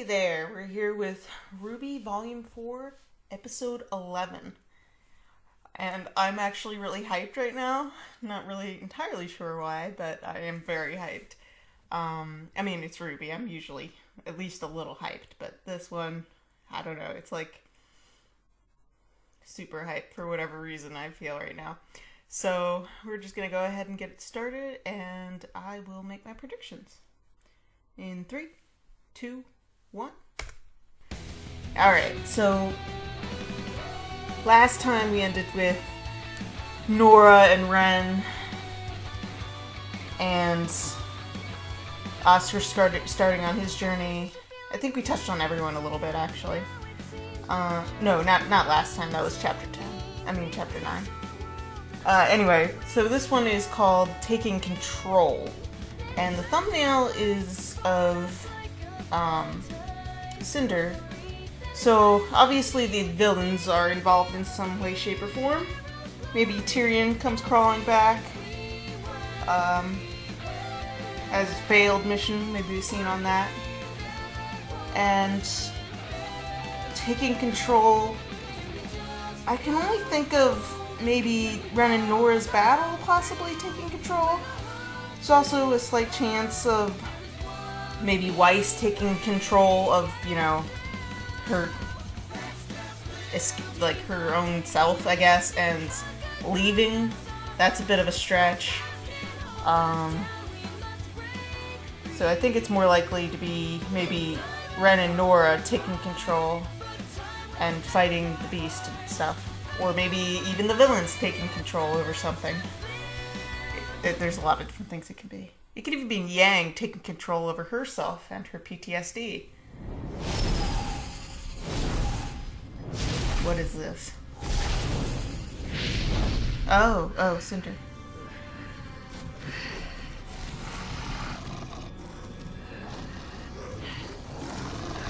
Hey there, we're here with RWBY Volume 4, Episode 11. And I'm actually really hyped right now. Not really entirely sure why, but I am very hyped. I mean, it's RWBY. I'm usually at least a little hyped, but this one, I don't know. It's like super hyped for whatever reason I feel right now. So we're just going to go ahead and get it started, and I will make my predictions. In 3, 2, 1. Alright, so last time we ended with Nora and Ren and Oscar starting on his journey. I think we touched on everyone a little bit, actually. No, not last time. That was chapter 10. I mean, chapter 9. Anyway, so this one is called Taking Control. And the thumbnail is of Cinder. So obviously the villains are involved in some way, shape, or form. Maybe Tyrion comes crawling back. As a failed mission, maybe we've seen on that. And taking control, I can only think of maybe Ren and Nora's battle possibly taking control. There's also a slight chance of maybe Weiss taking control of, you know, her own self, I guess, and leaving. That's a bit of a stretch. So I think it's more likely to be maybe Ren and Nora taking control and fighting the beast and stuff. Or maybe even the villains taking control over something. There's a lot of different things it could be. It could even be Yang taking control over herself and her PTSD. What is this? Oh, Cinder.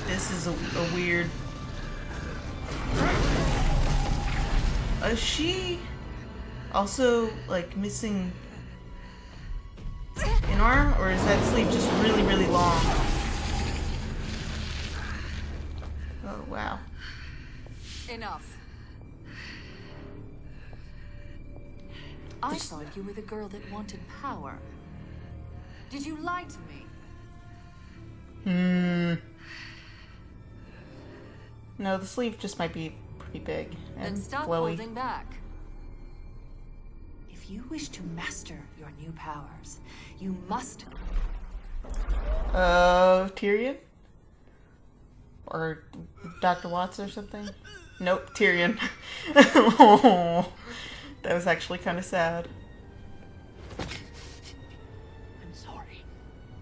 This is a weird... Is she also, like, missing an arm? Or is that sleeve just really, really long? Oh, wow. Enough. I thought you were the girl that wanted power. Did you lie to me? No, the sleeve just might be pretty big and then stop flowy. Holding back. If you wish to master your new powers, you must... Tyrion? Or Dr. Watts or something? Nope, Tyrion. Oh, that was actually kind of sad. I'm sorry.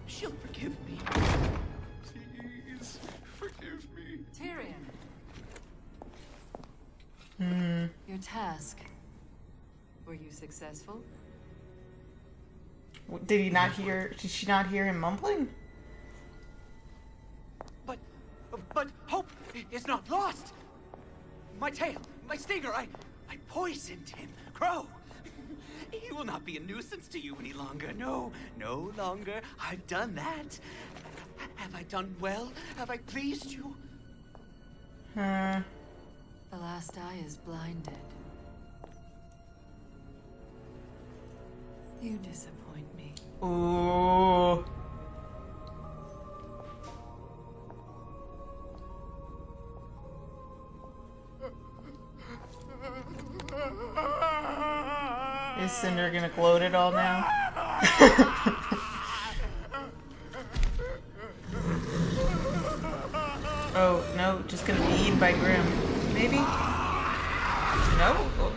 She'll forgive me. Please, forgive me. Tyrion. Your task. Were you successful? Did she not hear him mumbling? But hope is not lost. My tail, my stinger, I poisoned him. Crow. He will not be a nuisance to you any longer. No longer. I've done that. Have I done well? Have I pleased you? The last eye is blinded. You disappoint me. Ooh. Is Cinder gonna gloat it all now? Oh, no, just gonna be eaten by Grimm. Maybe? No? Oh.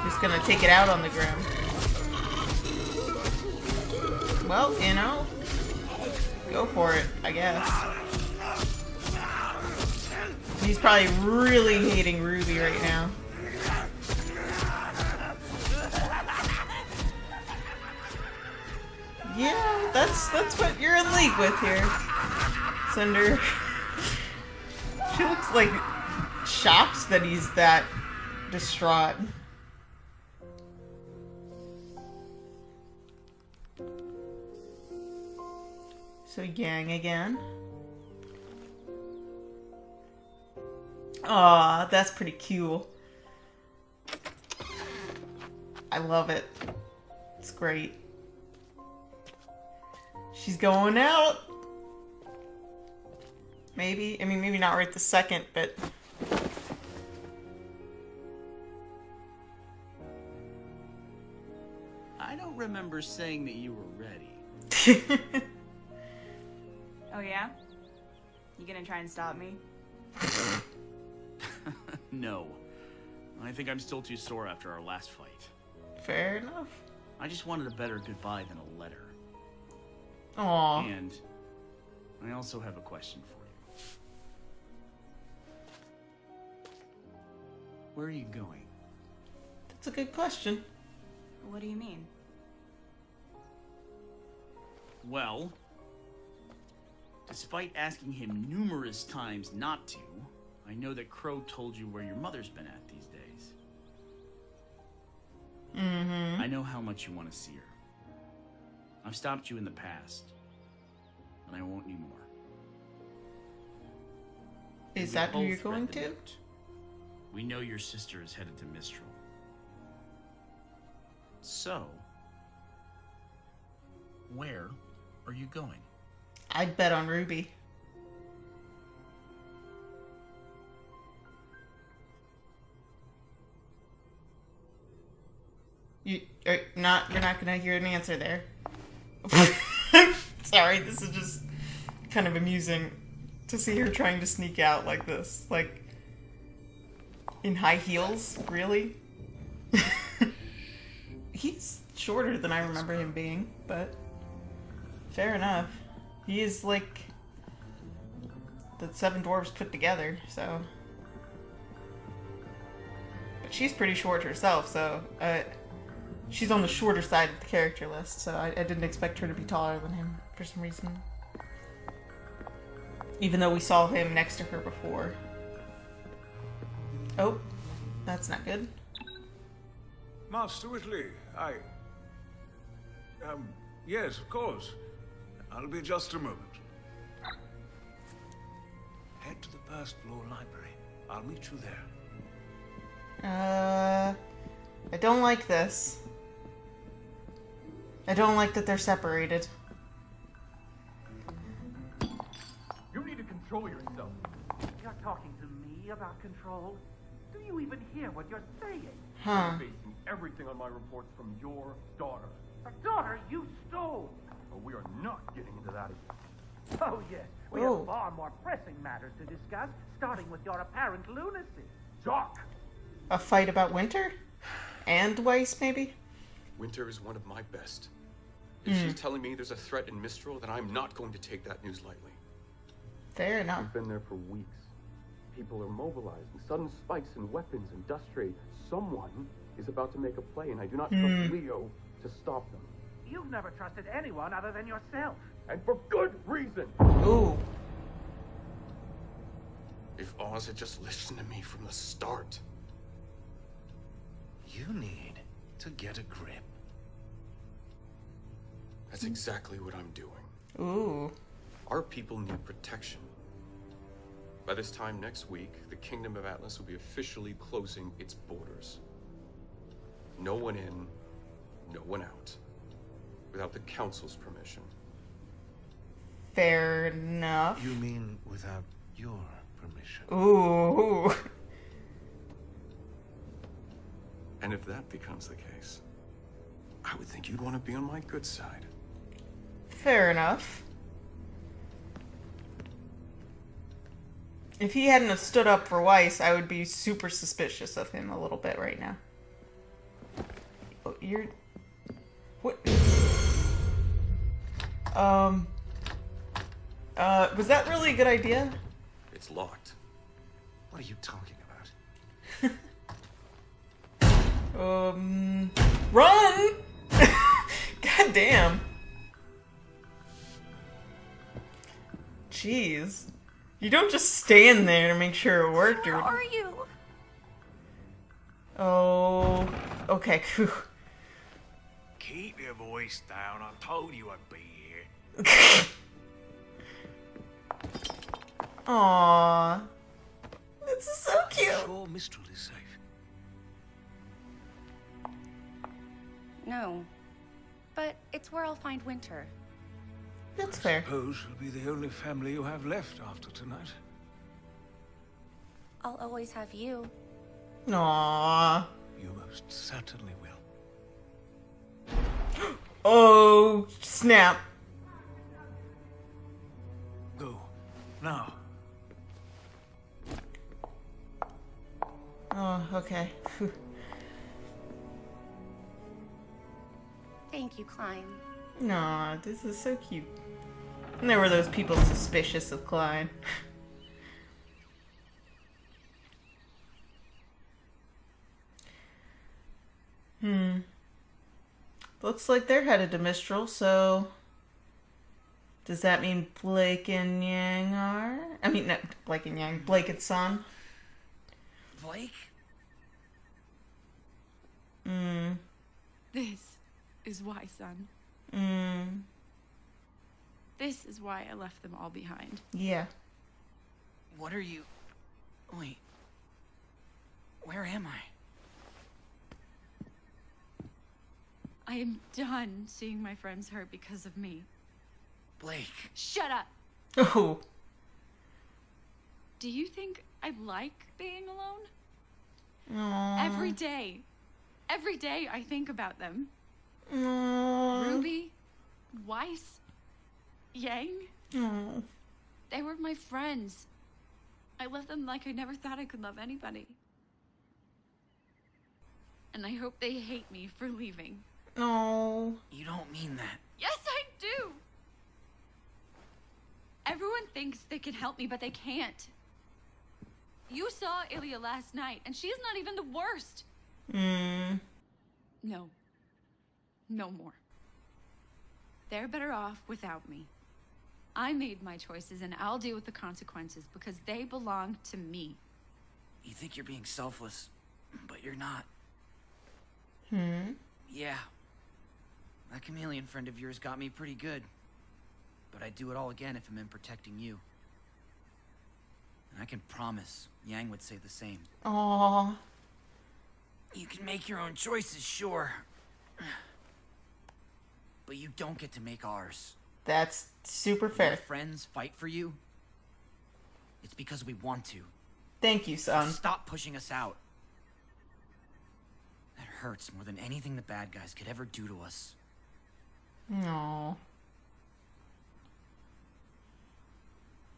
Just gonna take it out on the Grimm. Well, you know, go for it, I guess. He's probably really hating RWBY right now. Yeah, that's what you're in league with here, Cinder. She looks like shocked that he's that distraught. So Yang again. Aw, that's pretty cool. I love it. It's great. She's going out. Maybe. I mean, maybe not right this second, but... I don't remember saying that you were ready. Oh yeah? You gonna try and stop me? No. I think I'm still too sore after our last fight. Fair enough. I just wanted a better goodbye than a letter. Aw. And I also have a question for you. Where are you going? That's a good question. What do you mean? Well, despite asking him numerous times not to, I know that Crow told you where your mother's been at these days. Mm-hmm. I know how much you want to see her. I've stopped you in the past, and I won't anymore. Is We that who both you're read going the to? note. We know your sister is headed to Mistral. So, where are you going? I'd bet on Ruby. You're not gonna hear an answer there. Sorry, this is just kind of amusing to see her trying to sneak out like this. Like, in high heels? Really? He's shorter than I remember him being, but fair enough. He is like the 7 dwarves put together, so. But she's pretty short herself, so she's on the shorter side of the character list, so I didn't expect her to be taller than him for some reason. Even though we saw him next to her before. Oh, that's not good. Master Whitley, yes, of course. I'll be just a moment. Head to the first floor library. I'll meet you there. I don't like this. I don't like that they're separated. You need to control yourself. You're talking to me about control? Do you even hear what you're saying? Huh. I'm basing everything on my reports from your daughter. A daughter you stole! But we are not getting into that again. Oh, yes. We Oh. have far more pressing matters to discuss, starting with your apparent lunacy. Doc! A fight about Winter? And Weiss, maybe? Winter is one of my best. If she's telling me there's a threat in Mistral, then I'm not going to take that news lightly. Fair enough. We've been there for weeks. People are mobilized, and sudden spikes in weapons and dust trade. Someone is about to make a play, and I do not trust Leo to stop them. You've never trusted anyone other than yourself. And for good reason! Ooh. If Oz had just listened to me from the start. You need to get a grip. That's exactly what I'm doing. Ooh. Our people need protection. By this time next week, the Kingdom of Atlas will be officially closing its borders. No one in, no one out. Without the Council's permission. Fair enough. You mean without your permission? Ooh. And if that becomes the case, I would think you'd want to be on my good side. Fair enough. If he hadn't have stood up for Weiss, I would be super suspicious of him a little bit right now. Oh, you're... What? Was that really a good idea? It's locked. What are you talking about? Run! God damn. Jeez. You don't just stand there to make sure it worked. Where are you? Oh, okay. Phew. Keep your voice down. I told you I'd be here. Aww. This is so cute. Sure, Mistral is safe. No. But it's where I'll find Winter. That's fair. Suppose she'll be the only family you have left after tonight. I'll always have you. Aww. You most certainly will. Oh, snap. Go. Now. Oh, okay. Thank you, Klein. Aw, this is so cute. And there were those people suspicious of Klein. Looks like they're headed to Mistral, so... Does that mean Blake and Yang are? I mean, not Blake and Yang, Blake and Son. Blake? This is why, son. This is why I left them all behind. Yeah. What are you... Wait. Where am I? I am done seeing my friends hurt because of me. Blake. Shut up! Oh. Do you think I like being alone? Aww. Every day I think about them. Aww. Ruby, Weiss, Yang. Aww. They were my friends. I love them like I never thought I could love anybody. And I hope they hate me for leaving. No. You don't mean that. Yes, I do! Everyone thinks they can help me, but they can't. You saw Ilya last night, and she's not even the worst. No. No more. They're better off without me. I made my choices, and I'll deal with the consequences because they belong to me. You think you're being selfless, but you're not. Yeah. That chameleon friend of yours got me pretty good. But I'd do it all again if it meant protecting you. And I can promise Yang would say the same. Aww. You can make your own choices, sure. But you don't get to make ours. That's super When fair. our friends fight for you, it's because we want to. Thank you, son. Stop pushing us out. That hurts more than anything the bad guys could ever do to us. Aww.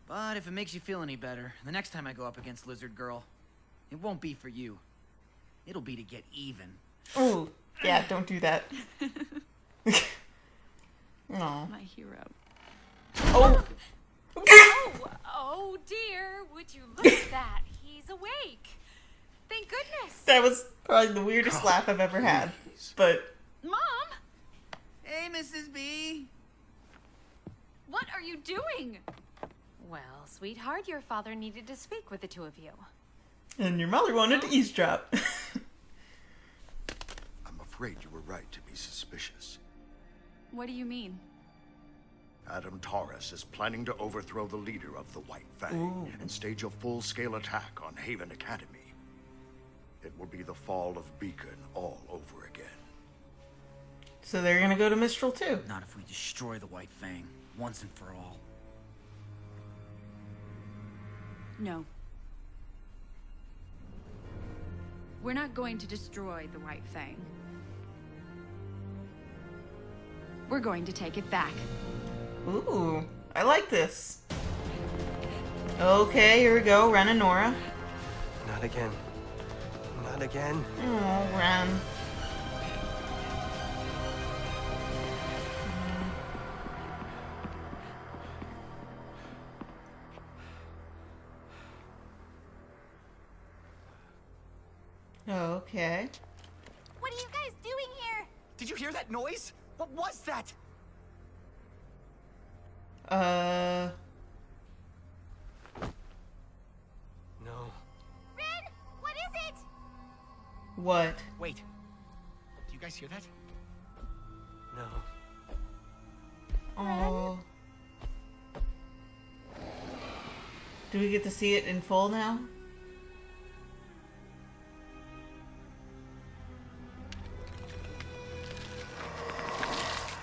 But if it makes you feel any better, the next time I go up against Lizard Girl, it won't be for you. It'll be to get even. Oh, yeah, don't do that. Aw. My hero. Oh. Oh dear, would you look at that? He's awake. Thank goodness. That was probably the weirdest laugh I've ever had. But... Mom? Hey, Mrs. B. What are you doing? Well, sweetheart, your father needed to speak with the two of you. And your mother wanted to eavesdrop. I'm afraid you were right to be suspicious. What do you mean? Adam Taurus is planning to overthrow the leader of the White Fang and stage a full-scale attack on Haven Academy. It will be the fall of Beacon all over again. So they're gonna go to Mistral too. Not if we destroy the White Fang, once and for all. No. We're not going to destroy the White Fang. We're going to take it back. Ooh, I like this. Okay, here we go. Ren and Nora. Not again. Not again. Oh, Ren. Okay. What are you guys doing here? Did you hear that noise? What was that? No. Ren, what is it? What? Wait. Do you guys hear that? No. Oh. Do we get to see it in full now?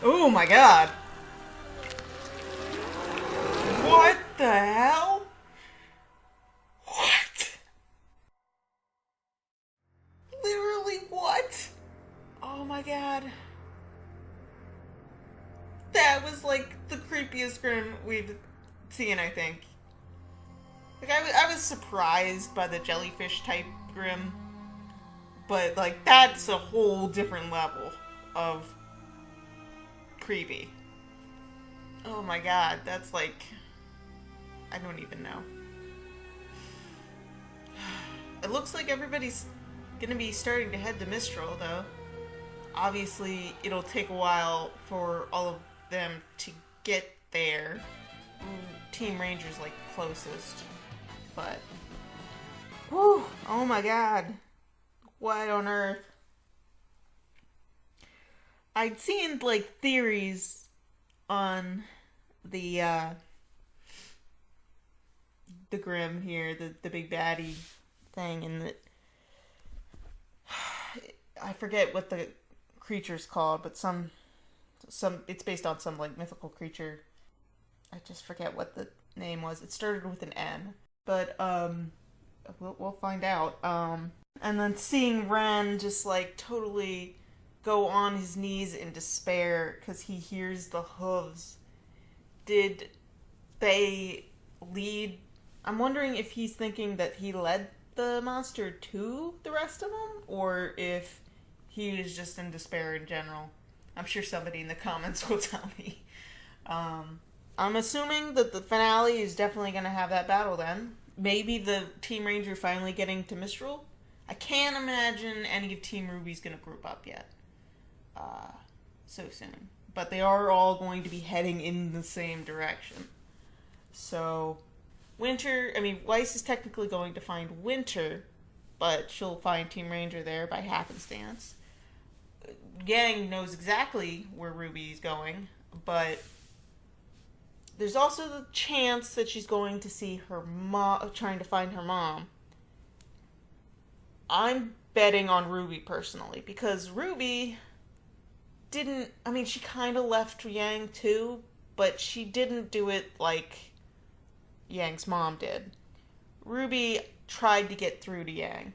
Oh my god! What the hell? What? Literally what? Oh my god. That was like the creepiest Grimm we've seen, I think. Like, I was surprised by the jellyfish type Grimm, but like that's a whole different level of creepy. Oh my god, that's like, I don't even know. It looks like everybody's gonna be starting to head to Mistral, though. Obviously, it'll take a while for all of them to get there. Team Ranger's like closest, but whew, oh my god, what on earth? I'd seen like theories on the Grimm here, the big baddie thing, and that I forget what the creature's called, but some it's based on some like mythical creature. I just forget what the name was. It started with an N, but we'll find out. And then seeing Ren just like totally go on his knees in despair because he hears the hooves. Did they lead? I'm wondering if he's thinking that he led the monster to the rest of them, or if he was just in despair in general. I'm sure somebody in the comments will tell me. I'm assuming that the finale is definitely going to have that battle then. Maybe the Team Ranger finally getting to Mistral. I can't imagine any of Team RWBY's going to group up yet. So soon. But they are all going to be heading in the same direction. So, Weiss is technically going to find Winter, but she'll find Team Ranger there by happenstance. Yang knows exactly where Ruby's going, but there's also the chance that she's going to see her mom, trying to find her mom. I'm betting on Ruby personally, because Ruby didn't, she kind of left Yang too, but she didn't do it like Yang's mom did. Ruby tried to get through to Yang.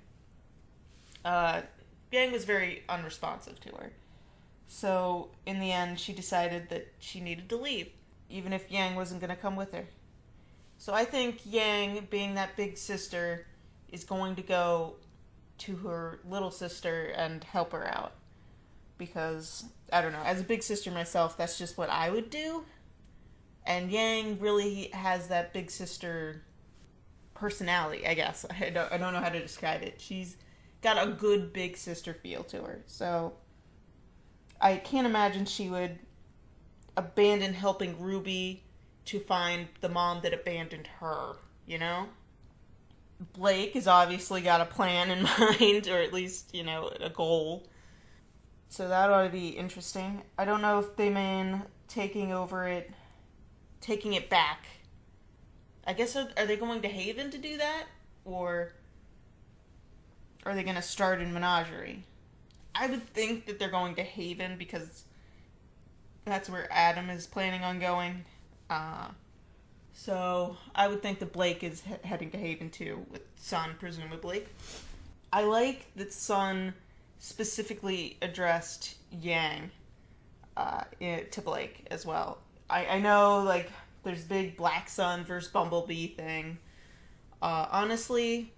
Yang was very unresponsive to her. So, in the end, she decided that she needed to leave, even if Yang wasn't going to come with her. So I think Yang, being that big sister, is going to go to her little sister and help her out. Because, I don't know, as a big sister myself, that's just what I would do. And Yang really has that big sister personality, I guess. I don't know how to describe it. She's got a good big sister feel to her. So I can't imagine she would abandon helping Ruby to find the mom that abandoned her, you know? Blake has obviously got a plan in mind, or at least, a goal. So that ought to be interesting. I don't know if they mean taking it back. I guess, are they going to Haven to do that? Or are they going to start in Menagerie? I would think that they're going to Haven because that's where Adam is planning on going. So I would think that Blake is heading to Haven too, with Sun, presumably. I like that Sun specifically addressed Yang to Blake as well. I know, there's big Black Sun versus Bumblebee thing. Honestly,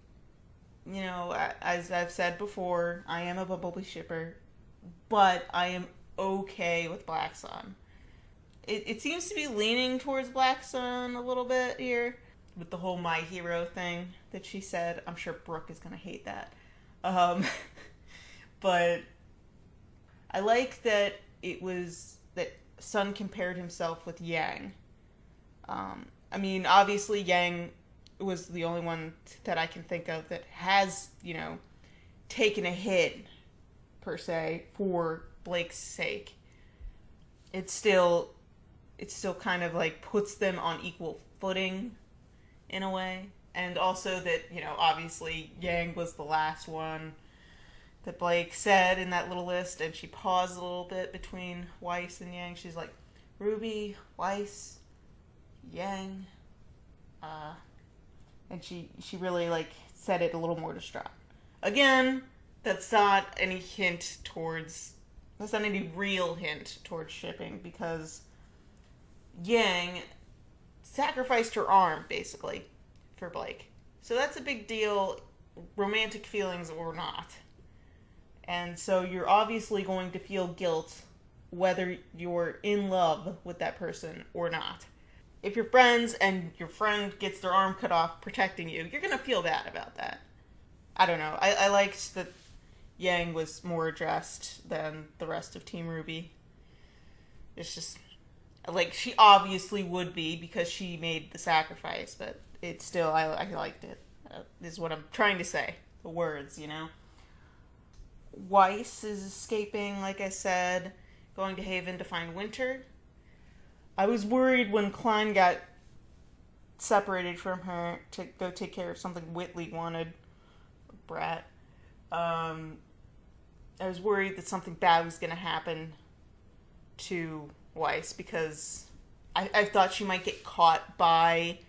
as I've said before, I am a Bumblebee shipper, but I am okay with Black Sun. It seems to be leaning towards Black Sun a little bit here, with the whole My Hero thing that she said. I'm sure Brooke is going to hate that. But I like that that Sun compared himself with Yang. Obviously Yang was the only one that I can think of that has, taken a hit, per se, for Blake's sake. It still kind of puts them on equal footing in a way. And also that, you know, obviously Yang was the last one that Blake said in that little list, and she paused a little bit between Weiss and Yang. She's like, Ruby, Weiss, Yang, and she really, like, said it a little more distraught. Again, that's not any hint towards, that's not any real hint towards shipping, because Yang sacrificed her arm, basically, for Blake. So that's a big deal, romantic feelings or not. And so you're obviously going to feel guilt whether you're in love with that person or not. If you're friends and your friend gets their arm cut off protecting you, you're going to feel bad about that. I don't know. I liked that Yang was more addressed than the rest of Team RWBY. It's just, like, she obviously would be because she made the sacrifice, but it's still, I liked it. Is what I'm trying to say. The words, you know? Weiss is escaping, like I said, going to Haven to find Winter. I was worried when Klein got separated from her to go take care of something Whitley wanted. Brat. I was worried that something bad was going to happen to Weiss because I thought she might get caught by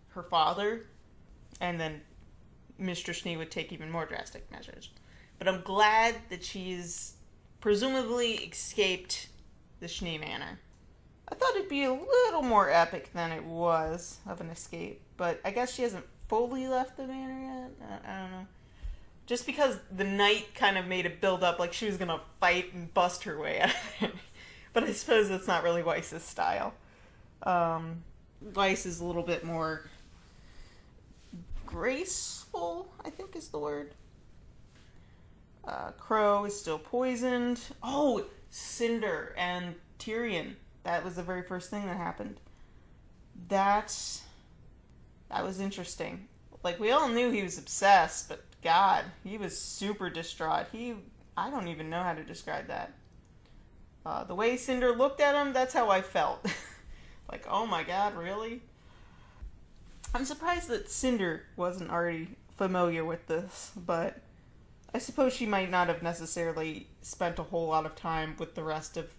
her father and then Mr. Schnee would take even more drastic measures. But I'm glad that she's presumably escaped the Schnee Manor. I thought it'd be a little more epic than it was of an escape, but I guess she hasn't fully left the manor yet? I don't know. Just because the night kind of made it build up like she was going to fight and bust her way out of it. But I suppose that's not really Weiss's style. Weiss is a little bit more graceful, I think is the word. Crow is still poisoned. Oh, Cinder and Tyrion. That was the very first thing that happened. That was interesting. Like, we all knew he was obsessed, but God, he was super distraught. I don't even know how to describe that. The way Cinder looked at him, that's how I felt. Like, oh my God, really? I'm surprised that Cinder wasn't already familiar with this, but I suppose she might not have necessarily spent a whole lot of time with the rest of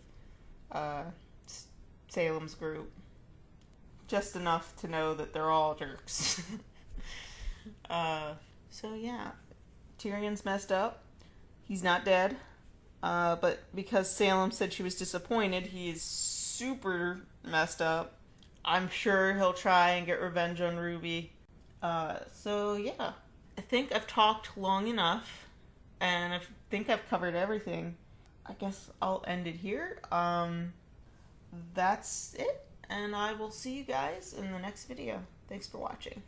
Salem's group. Just enough to know that they're all jerks. So yeah, Tyrion's messed up. He's not dead. But because Salem said she was disappointed, he is super messed up. I'm sure he'll try and get revenge on Ruby. So yeah, I think I've talked long enough. And I think I've covered everything. I guess I'll end it here. That's it. And I will see you guys in the next video. Thanks for watching.